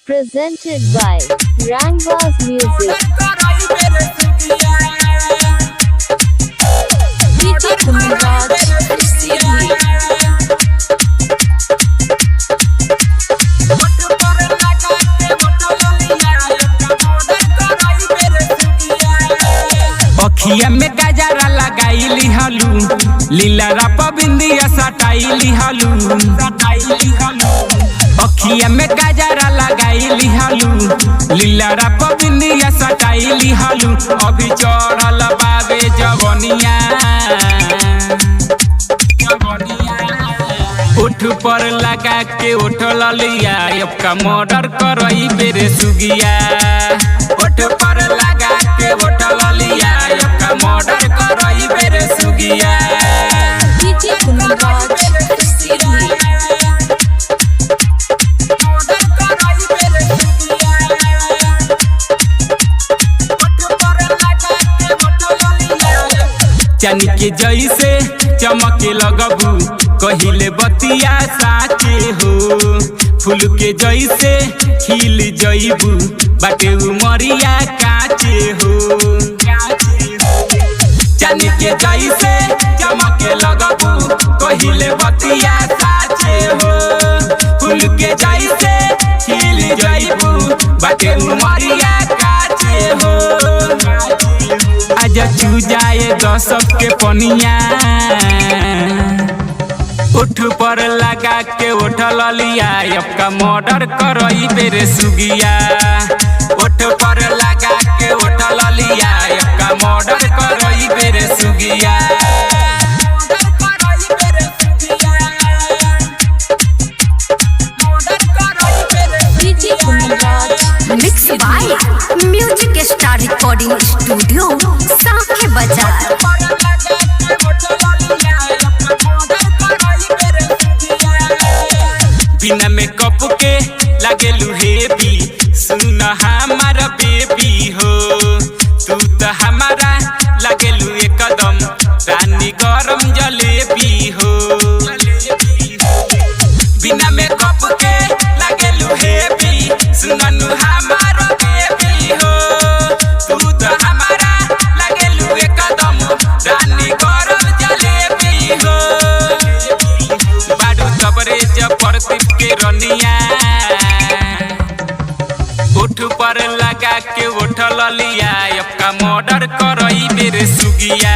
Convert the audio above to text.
Presented by Rangwas Music. DJ Kamiraj, Sydney. अखिया में गजरा लगाईली हलू लीला रप बिंदिया सटाईली हलू अखिया में गजरा लगाईली हलू लीला रप बिंदिया सटाईली हलू अभी चढ़ल बाबे जवनिया उठ पर लगा के उठल लिया अब का मर्डर करई बेरे सुगिया उठ पर लगा के उठल लिया अब का मर्डर करई बेरे सुगिया DJ Kamiraj, Sydney. चनी के जैसे चमके लगबू कहिले बतिया साचे हो फूल के जैसे खिल जइबू बाटे उमरिया काचे हो चनी के जैसे चमके लगबू कहिले बतिया साचे हो फूल के जैसे खिल जइबू बाटे उमरिया काचे हो आजा चू जाए दशक के पनिया उठ पर लगा के उठल लिया अब का मर्डर करई बेरे सुगिया उठ पर लगा के उठल लिया अब का मर्डर करई बेरे सुगिया DJ Kamiraj, mix by music star recording studio साखे बाजार। बिना मेकअप के लागेलू हेवी सुन हमार बेबी हो तू तो हमारा लागेलू एकदम रानी गरम जलेबी हो बिना मेकअप के लागेलू हेवी सुननु हमार बेबी हो तू तो हमारा लागेलू एकदम रानी गरम जलेबी हो बाडू तबरे प्रदीप के रनिया उठ पर लगा के उठल लिया अब का मर्डर करई बेरे सुगिया।